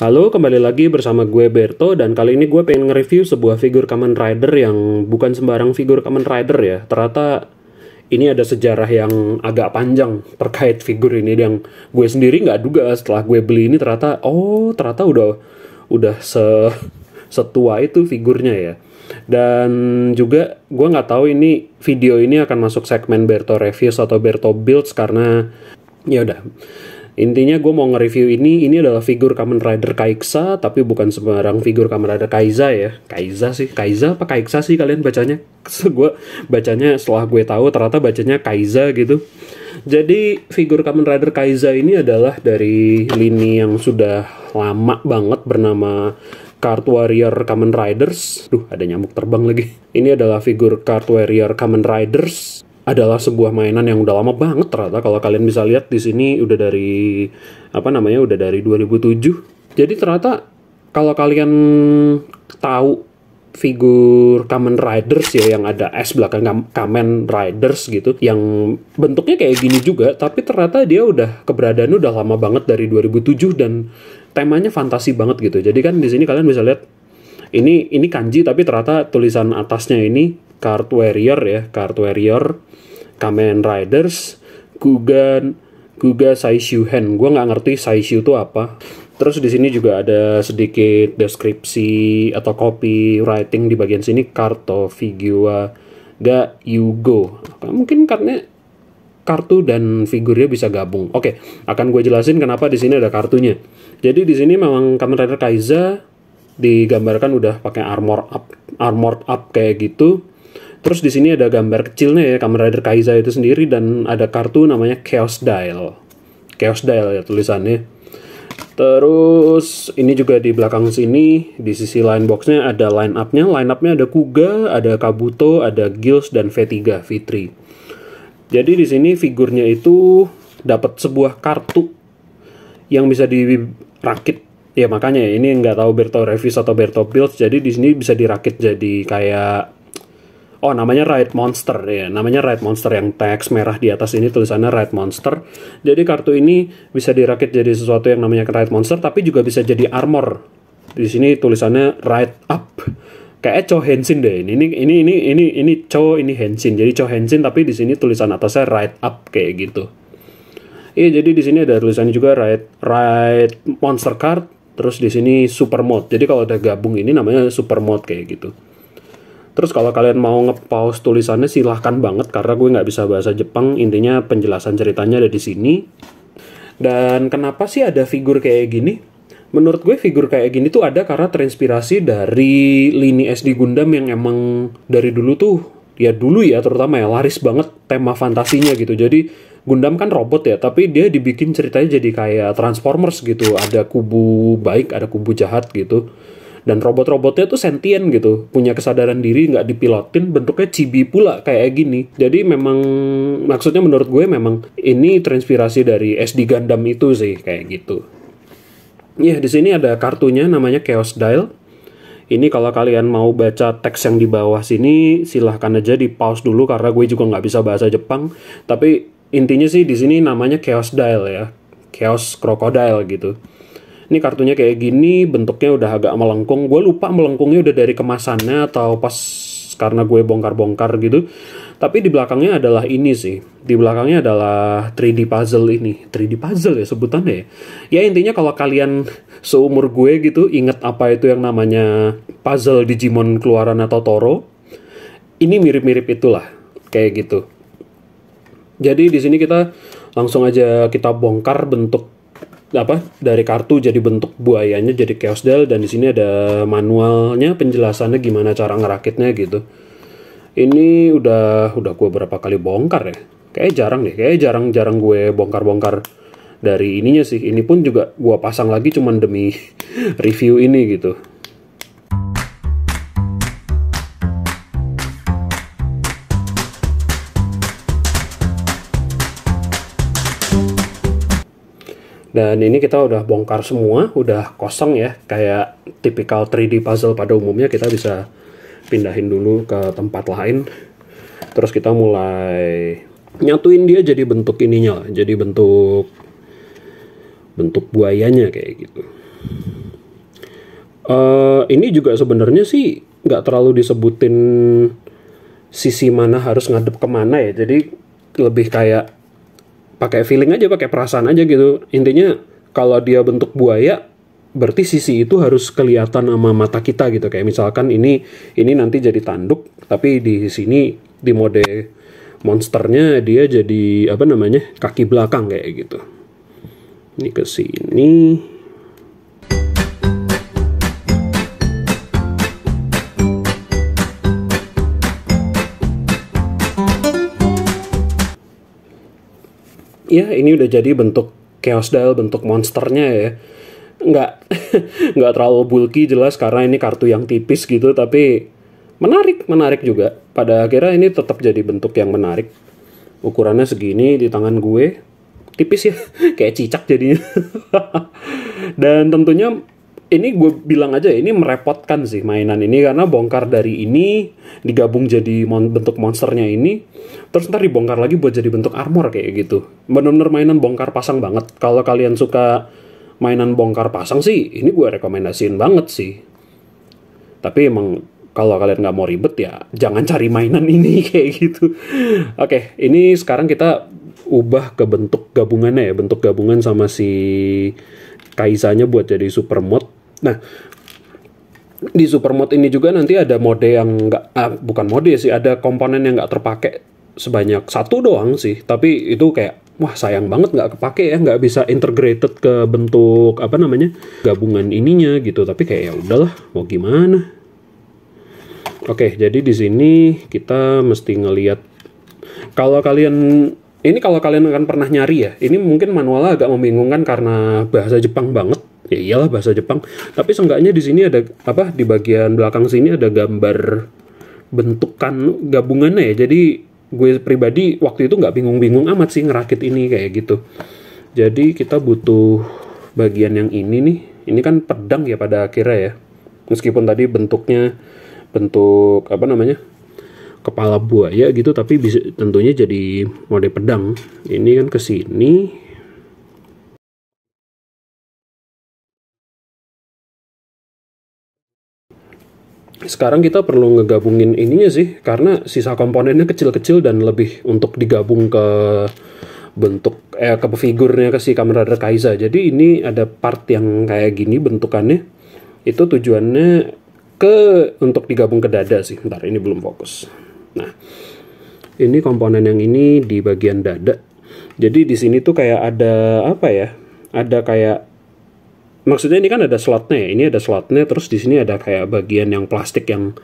Halo, kembali lagi bersama gue Berto, dan kali ini gue pengen nge-review sebuah figur Kamen Rider yang bukan sembarang figur Kamen Rider ya. Ternyata ini ada sejarah yang agak panjang terkait figur ini yang gue sendiri nggak duga setelah gue beli ini ternyata udah setua itu figurnya ya. Dan juga gue nggak tahu ini video ini akan masuk segmen Berto Reviews atau Berto Builds karena ya udah. Intinya gue mau nge-review ini adalah figur Kamen Rider Kaixa, tapi bukan sembarang figur Kamen Rider Kaiza ya. Kaiza apa Kaixa sih kalian bacanya? Gue bacanya setelah gue tahu ternyata bacanya Kaiza gitu. Jadi figur Kamen Rider Kaiza ini adalah dari lini yang sudah lama banget bernama Card Warrior Kamen Riders. Duh, ada nyamuk terbang lagi. Ini adalah figur Card Warrior Kamen Riders. Adalah sebuah mainan yang udah lama banget ternyata. Kalau kalian bisa lihat di sini udah dari udah dari 2007. Jadi ternyata kalau kalian tahu figur Kamen Riders ya yang ada S belakang Kamen Riders gitu yang bentuknya kayak gini juga, tapi ternyata dia udah keberadaannya udah lama banget dari 2007 dan temanya fantasi banget gitu. Jadi kan di sini kalian bisa lihat ini kanji tapi ternyata tulisan atasnya ini Card Warrior ya, Card Warrior Kamen Riders Guga Saishyuhen. Gue nggak ngerti Saishyu itu apa. Terus di sini juga ada sedikit deskripsi atau copywriting di bagian sini, Karto Figua ga Yugo. Mungkin karena kartu dan figurnya bisa gabung. Oke, akan gue jelasin kenapa di sini ada kartunya. Jadi di sini memang Kamen Rider Kaiza digambarkan udah pakai armored up kayak gitu. Terus di sini ada gambar kecilnya ya Kamen Rider Kaiza itu sendiri dan ada kartu namanya Chaos Dial. Chaos Dial ya tulisannya. Terus ini juga di belakang sini di sisi line boxnya ada line up-nya. Line up-nya ada Kuga, ada Kabuto, ada Gills dan V3, V3. Jadi di sini figurnya itu dapat sebuah kartu yang bisa dirakit. Ya makanya ini nggak tahu Berto Reviews atau Berto Builds. Jadi di sini bisa dirakit jadi kayak namanya Riot Monster ya. Namanya Riot Monster yang teks merah di atas ini tulisannya Riot Monster. Jadi kartu ini bisa dirakit jadi sesuatu yang namanya Riot Monster tapi juga bisa jadi armor. Di sini tulisannya Riot Up. Kayak Cho Henshin deh. Ini Cho, ini Henshin. Jadi Cho Henshin tapi di sini tulisan atasnya Riot Up kayak gitu. Iya, jadi di sini ada tulisannya juga Riot Monster Card. Terus di sini Super Mode. Jadi kalau udah gabung ini namanya Super Mode kayak gitu. Terus kalau kalian mau nge-pause tulisannya silahkan banget karena gue nggak bisa bahasa Jepang. Intinya penjelasan ceritanya ada di sini. Dan kenapa sih ada figur kayak gini? Menurut gue figur kayak gini tuh ada karena terinspirasi dari lini SD Gundam yang emang dari dulu tuh dulu ya terutama ya laris banget tema fantasinya gitu. Jadi Gundam kan robot ya, tapi dia dibikin ceritanya jadi kayak Transformers gitu. Ada kubu baik, ada kubu jahat gitu. Dan robot-robotnya tuh sentient gitu, punya kesadaran diri, nggak dipilotin, bentuknya chibi pula kayak gini. Jadi memang, maksudnya menurut gue memang ini terinspirasi dari SD Gundam itu sih, kayak gitu. Ya, di sini ada kartunya namanya Chaos Dial. Ini kalau kalian mau baca teks yang di bawah sini, silahkan aja di pause dulu karena gue juga nggak bisa bahasa Jepang. Tapi intinya sih di sini namanya Chaos Dial ya, Chaos Crocodile gitu. Ini kartunya kayak gini, bentuknya udah agak melengkung. Gue lupa melengkungnya udah dari kemasannya atau pas karena gue bongkar-bongkar gitu. Tapi di belakangnya adalah ini sih. Di belakangnya adalah 3D puzzle ini. 3D puzzle ya sebutannya ya. Ya intinya kalau kalian seumur gue gitu inget apa itu yang namanya puzzle Digimon keluaran Totoro. Ini mirip-mirip itulah. Kayak gitu. Jadi di sini kita langsung aja kita bongkar bentuk dari kartu jadi bentuk buayanya jadi Chaos Dial, dan di sini ada manualnya penjelasannya gimana cara ngerakitnya gitu. Ini udah gue berapa kali bongkar ya? Kayak jarang gue bongkar-bongkar dari ininya sih. Ini pun juga gue pasang lagi cuman demi review ini gitu. Dan ini kita udah bongkar semua, udah kosong ya. Kayak tipikal 3D puzzle pada umumnya, kita bisa pindahin dulu ke tempat lain. Terus kita mulai nyatuin dia jadi bentuk ininya lah, jadi bentuk buayanya kayak gitu. Ini juga sebenarnya sih nggak terlalu disebutin sisi mana harus ngadep kemana ya. Jadi lebih kayak pakai feeling aja, pakai perasaan aja gitu. Intinya kalau dia bentuk buaya, berarti sisi itu harus kelihatan sama mata kita gitu. Kayak misalkan ini nanti jadi tanduk, tapi di sini di mode monsternya dia jadi apa namanya, kaki belakang kayak gitu. Ini ke sini. Ya, ini udah jadi bentuk Chaos Dial, bentuk monsternya ya. Nggak, nggak terlalu bulky jelas karena ini kartu yang tipis gitu, tapi menarik juga. Pada akhirnya ini tetap jadi bentuk yang menarik. Ukurannya segini di tangan gue, tipis ya, kayak cicak jadinya. Dan tentunya ini gue bilang aja ini merepotkan sih mainan ini, karena bongkar dari ini digabung jadi bentuk monsternya ini, terus ntar dibongkar lagi buat jadi bentuk armor kayak gitu. Bener-bener mainan bongkar pasang banget. Kalau kalian suka mainan bongkar pasang sih, ini gue rekomendasiin banget sih. Tapi emang kalau kalian nggak mau ribet ya jangan cari mainan ini kayak gitu. Oke, ini sekarang kita ubah ke bentuk gabungannya ya, bentuk gabungan sama si Kaisanya buat jadi super mode. Nah, di super mode ini juga nanti ada mode yang bukan mode sih, ada komponen yang nggak terpakai sebanyak satu doang sih. Tapi itu kayak wah sayang banget nggak kepake ya, nggak bisa integrated ke bentuk apa namanya gabungan ininya gitu. Tapi kayak ya udahlah, mau gimana. Oke, jadi di sini kita mesti ngelihat kalau kalian akan pernah nyari ya, ini mungkin manualnya agak membingungkan karena bahasa Jepang banget. Ya iyalah bahasa Jepang. Tapi seenggaknya di sini ada apa, di bagian belakang sini ada gambar bentukan gabungannya ya. Jadi gue pribadi waktu itu nggak bingung-bingung amat sih ngerakit ini kayak gitu. Jadi kita butuh bagian yang ini nih. Ini kan pedang ya pada akhirnya ya. Meskipun tadi bentuknya bentuk apa namanya, kepala buaya gitu, tapi bisa tentunya jadi mode pedang. Ini kan ke sini. Sekarang kita perlu ngegabungin ininya sih, karena sisa komponennya kecil-kecil dan lebih untuk digabung ke bentuk ke figurnya, ke si Kamen Rider Kaiza. Jadi ini ada part yang kayak gini bentukannya. Itu tujuannya untuk digabung ke dada sih. Bentar, ini belum fokus. Nah, ini komponen yang ini di bagian dada. Jadi di sini tuh kayak ada apa ya? Ada kayak, maksudnya ini kan ada slotnya ya. Ini ada slotnya, terus di sini ada kayak bagian yang plastik yang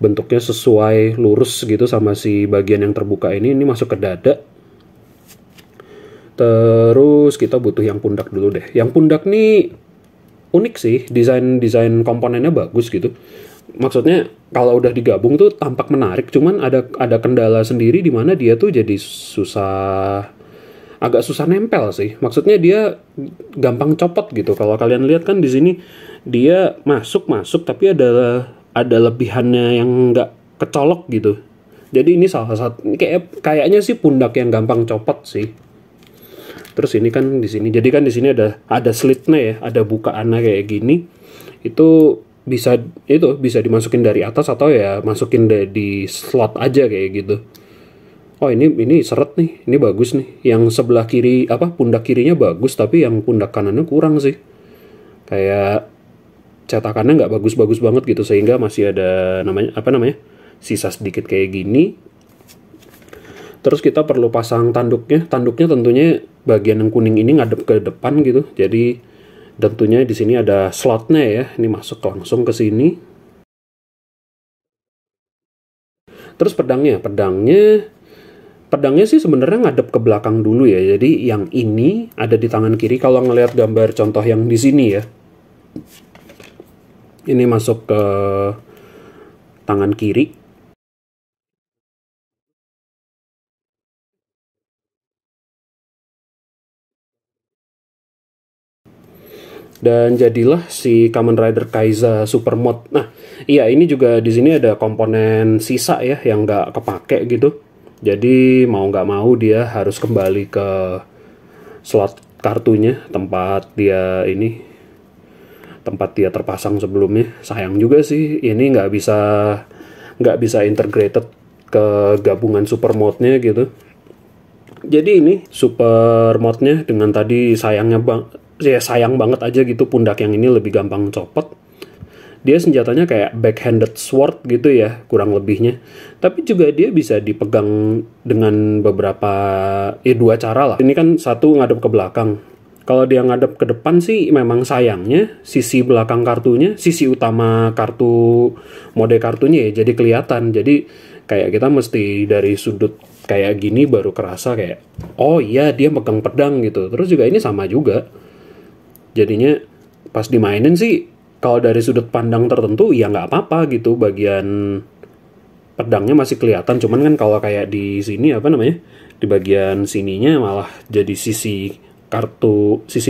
bentuknya sesuai lurus gitu sama si bagian yang terbuka ini. Ini masuk ke dada. Terus kita butuh yang pundak dulu deh. Yang pundak nih unik sih, desain komponennya bagus gitu. Maksudnya kalau udah digabung tuh tampak menarik, cuman ada kendala sendiri di mana dia tuh jadi agak susah nempel sih. Maksudnya dia gampang copot gitu. Kalau kalian lihat kan di sini dia masuk tapi ada lebihannya yang nggak kecolok gitu. Jadi ini salah satu, ini kayaknya sih pundak yang gampang copot sih. Terus ini kan di sini, jadi kan di sini ada slitnya ya, ada bukaannya kayak gini. Itu bisa dimasukin dari atas atau ya masukin di slot aja kayak gitu. Oh ini seret nih, ini bagus nih. Yang sebelah kiri pundak kirinya bagus, tapi yang pundak kanannya kurang sih. Kayak cetakannya nggak bagus-bagus banget gitu, sehingga masih ada sisa sedikit kayak gini. Terus kita perlu pasang tanduknya. Tanduknya tentunya bagian yang kuning ini ngadep ke depan gitu. Jadi tentunya di sini ada slotnya ya. Ini masuk langsung ke sini. Terus pedangnya sih sebenarnya ngadep ke belakang dulu ya. Jadi yang ini ada di tangan kiri. Kalau ngelihat gambar contoh yang di sini ya, ini masuk ke tangan kiri. Dan jadilah si Kamen Rider Kaiza Super Mode. Nah, iya ini juga di sini ada komponen sisa ya yang nggak kepake gitu. Jadi mau nggak mau dia harus kembali ke slot kartunya, tempat dia ini tempat dia terpasang sebelumnya. Sayang juga sih, ini nggak bisa integrated ke gabungan super mode-nya gitu. Jadi ini super mode-nya dengan tadi sayang banget aja gitu, pundak yang ini lebih gampang copot. Dia senjatanya kayak backhanded sword gitu ya, kurang lebihnya. Tapi juga dia bisa dipegang dengan beberapa, dua cara lah. Ini kan satu ngadep ke belakang. Kalau dia ngadep ke depan sih memang sayangnya sisi belakang kartunya, sisi utama kartu, mode kartunya ya jadi kelihatan. Jadi kayak kita mesti dari sudut kayak gini baru kerasa kayak, oh iya dia megang pedang gitu. Terus juga ini sama juga. Jadinya pas dimainin sih, kalau dari sudut pandang tertentu ya nggak apa-apa gitu, bagian pedangnya masih kelihatan. Cuman kan kalau kayak di sini di bagian sininya malah jadi sisi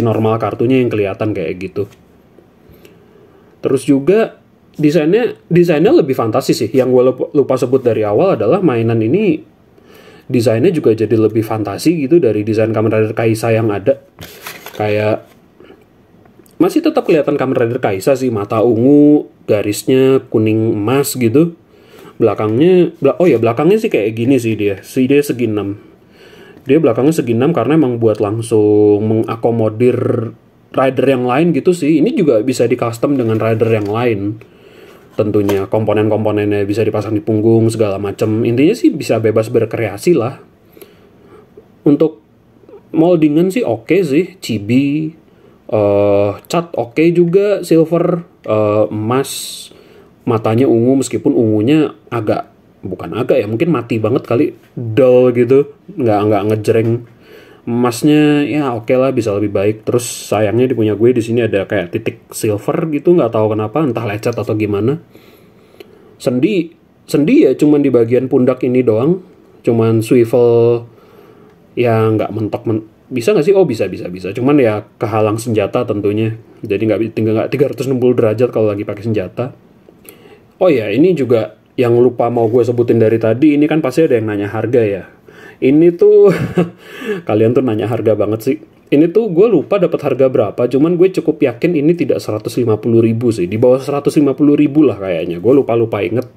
normal kartunya yang kelihatan kayak gitu. Terus juga desainnya lebih fantasi sih. Yang gue lupa sebut dari awal adalah mainan ini desainnya juga jadi lebih fantasi gitu dari desain Kamen Rider Kaisa yang ada. Kayak masih tetap kelihatan Kamen Rider Kaisa sih, mata ungu, garisnya kuning emas gitu. Belakangnya sih kayak gini sih dia segi 6. Dia belakangnya segi 6 karena emang buat langsung mengakomodir rider yang lain gitu sih. Ini juga bisa di custom dengan rider yang lain. Tentunya komponen-komponennya bisa dipasang di punggung segala macam. Intinya sih bisa bebas berkreasi lah. Untuk moldingan sih oke sih, chibi, cat oke juga, silver, emas, matanya ungu meskipun ungunya mungkin mati banget kali, dull gitu, nggak ngejreng. Emasnya ya oke lah, bisa lebih baik. Terus sayangnya di punya gue di sini ada kayak titik silver gitu, nggak tahu kenapa, entah lecet atau gimana. Sendi ya cuman di bagian pundak ini doang, cuman swivel ya nggak mentok bisa nggak sih? Oh bisa. Cuman ya kehalang senjata tentunya, jadi nggak 360 derajat kalau lagi pakai senjata. Oh ya, ini juga yang lupa mau gue sebutin dari tadi, ini kan pasti ada yang nanya harga ya. Ini tuh kalian tuh nanya harga banget sih. Ini tuh gue lupa dapat harga berapa, cuman gue cukup yakin ini tidak 150.000 sih, di bawah 150.000 lah kayaknya. Gue lupa inget,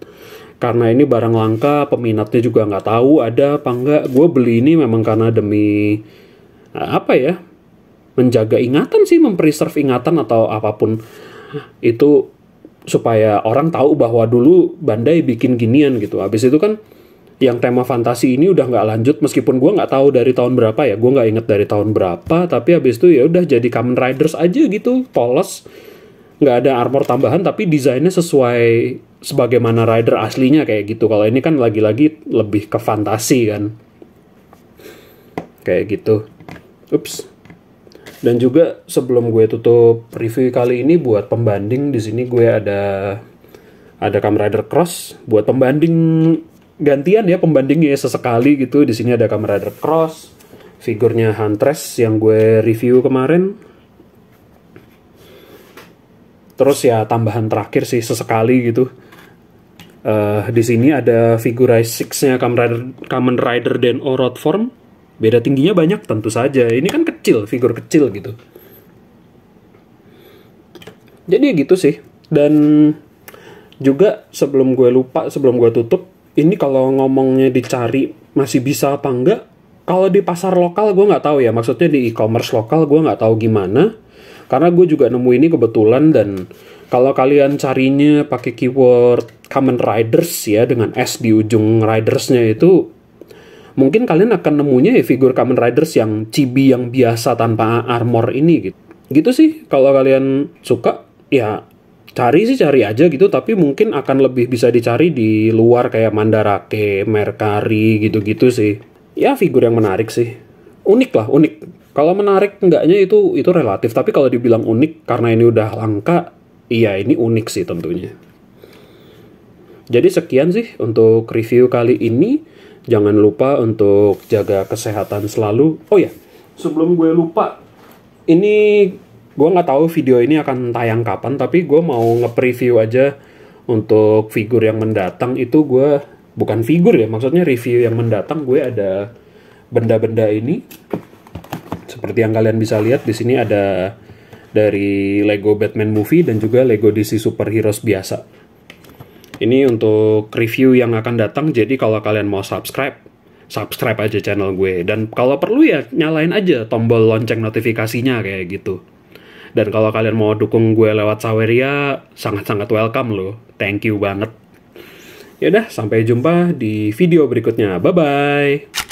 karena ini barang langka, peminatnya juga nggak tahu ada apa enggak. Gue beli ini memang karena demi menjaga ingatan sih, mempreserve ingatan atau apapun itu, supaya orang tahu bahwa dulu Bandai bikin ginian gitu. Habis itu kan yang tema fantasi ini udah nggak lanjut, meskipun gue nggak tahu dari tahun berapa ya, gue nggak inget dari tahun berapa, tapi habis itu ya udah jadi Kamen Riders aja gitu, polos, nggak ada armor tambahan, tapi desainnya sesuai sebagaimana rider aslinya kayak gitu. Kalau ini kan lagi-lagi lebih ke fantasi kan, kayak gitu. Ups. Dan juga sebelum gue tutup review kali ini, buat pembanding di sini gue ada Kamen Rider Cross buat pembanding, gantian ya pembandingnya sesekali gitu. Di sini ada Kamen Rider Cross, figurnya Huntress yang gue review kemarin. Terus ya tambahan terakhir sih sesekali gitu. Di sini ada Figurize 6-nya Kamen Rider Den-O Road Form. Beda tingginya banyak tentu saja. Ini kan figur kecil gitu. Jadi gitu sih. Dan juga sebelum gue tutup, ini kalau ngomongnya dicari masih bisa apa enggak, kalau di pasar lokal gue nggak tahu ya. Maksudnya di e-commerce lokal gue nggak tahu gimana. Karena gue juga nemu ini kebetulan, dan kalau kalian carinya pakai keyword Kamen Riders ya, dengan S di ujung Ridersnya itu, mungkin kalian akan nemunya ya figur Kamen Riders yang chibi yang biasa tanpa armor ini gitu. Gitu sih, kalau kalian suka ya cari aja gitu, tapi mungkin akan lebih bisa dicari di luar kayak Mandarake, Mercari gitu-gitu sih. Ya figur yang menarik sih. Unik. Kalau menarik enggaknya itu relatif, tapi kalau dibilang unik karena ini udah langka, iya ini unik sih tentunya. Jadi sekian sih untuk review kali ini. Jangan lupa untuk jaga kesehatan selalu. Oh ya, sebelum gue lupa, ini gue nggak tahu video ini akan tayang kapan, tapi gue mau nge-preview aja untuk figur yang mendatang. Itu gue bukan figur ya, maksudnya review yang mendatang. Gue ada benda-benda ini, seperti yang kalian bisa lihat di sini ada dari Lego Batman Movie dan juga Lego DC Super Heroes biasa. Ini untuk review yang akan datang, jadi kalau kalian mau subscribe aja channel gue. Dan kalau perlu ya nyalain aja tombol lonceng notifikasinya kayak gitu. Dan kalau kalian mau dukung gue lewat Saweria, sangat-sangat welcome loh. Thank you banget. Yaudah, sampai jumpa di video berikutnya. Bye-bye.